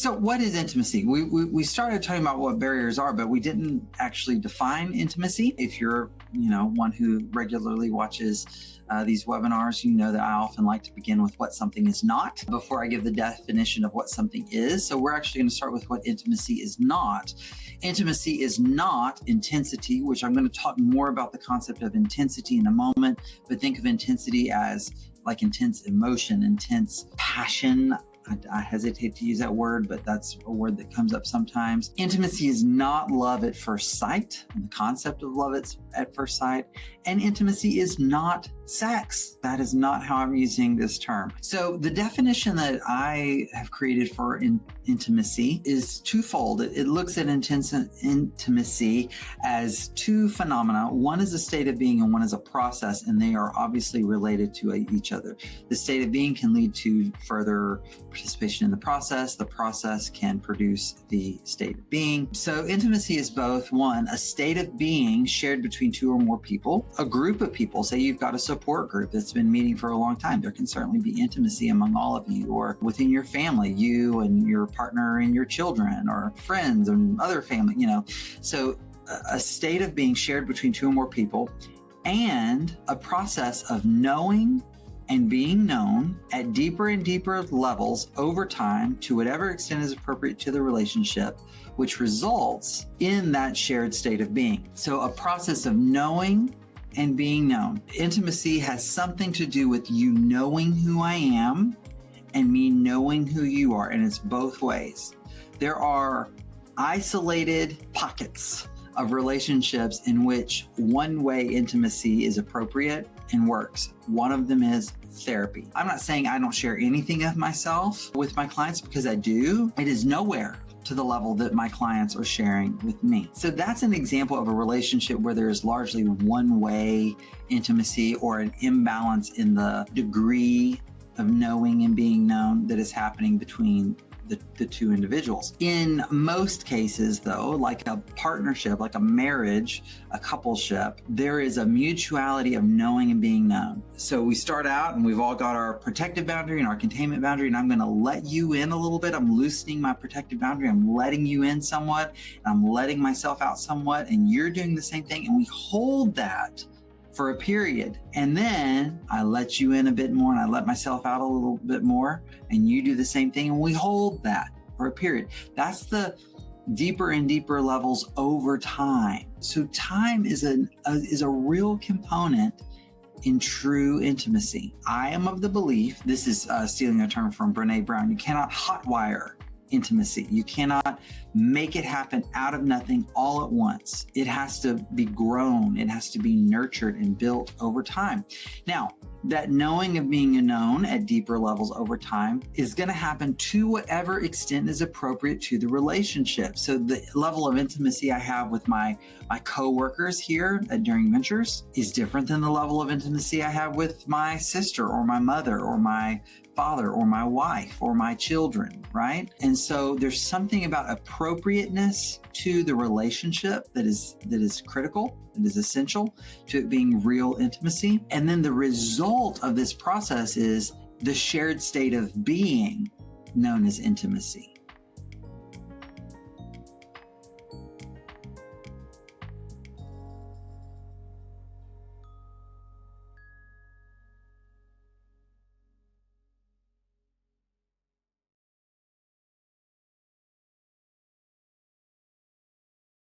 So what is intimacy? We started talking about what barriers are, but we didn't actually define intimacy. If you're, one who regularly watches these webinars, you know that I often like to begin with what something is not before I give the definition of what something is. So we're actually going to start with what intimacy is not. Intimacy is not intensity, which I'm going to talk more about the concept of intensity in a moment, but think of intensity as like intense emotion, intense passion. I hesitate to use that word, but that's a word that comes up sometimes. Intimacy is not love at first sight, and the concept of love at first sight. And intimacy is not sex. That is not how I'm using this term. So the definition that I have created for intimacy is twofold. It looks at intimacy as two phenomena. One is a state of being and one is a process, and they are obviously related to each other. The state of being can lead to further participation in the process. The process can produce the state of being. So intimacy is both, one, a state of being shared between two or more people, a group of people. Say you've got a support group that's been meeting for a long time. There can certainly be intimacy among all of you, or within your family, you and your partner and your children, or friends and other family, So a state of being shared between two or more people, and a process of knowing and being known at deeper and deeper levels over time to whatever extent is appropriate to the relationship, which results in that shared state of being. So a process of knowing and being known. Intimacy has something to do with you knowing who I am and me knowing who you are, and it's both ways. There are isolated pockets of relationships in which one way intimacy is appropriate and works. One of them is therapy. I'm not saying I don't share anything of myself with my clients, because I do. It is nowhere to the level that my clients are sharing with me. So that's an example of a relationship where there is largely one-way intimacy, or an imbalance in the degree of knowing and being known that is happening between the two individuals. In most cases, though, like a partnership, like a marriage, a coupleship, there is a mutuality of knowing and being known. So we start out and we've all got our protective boundary and our containment boundary, and I'm going to let you in a little bit. I'm loosening my protective boundary. I'm letting you in somewhat, and I'm letting myself out somewhat, and you're doing the same thing. And we hold that for a period. And then I let you in a bit more, and I let myself out a little bit more, and you do the same thing, and we hold that for a period. That's the deeper and deeper levels over time. So time is a real component in true intimacy. I am of the belief, this is stealing a term from Brene Brown, you cannot hotwire intimacy. You cannot make it happen out of nothing all at once. It has to be grown. It has to be nurtured and built over time. Now, that knowing of being known at deeper levels over time is going to happen to whatever extent is appropriate to the relationship. So the level of intimacy I have with my coworkers here at Daring Ventures is different than the level of intimacy I have with my sister or my mother or my father or my wife or my children, right? And so there's something about appropriateness to the relationship that is critical, that is essential to it being real intimacy. And then the result of this process is the shared state of being known as intimacy.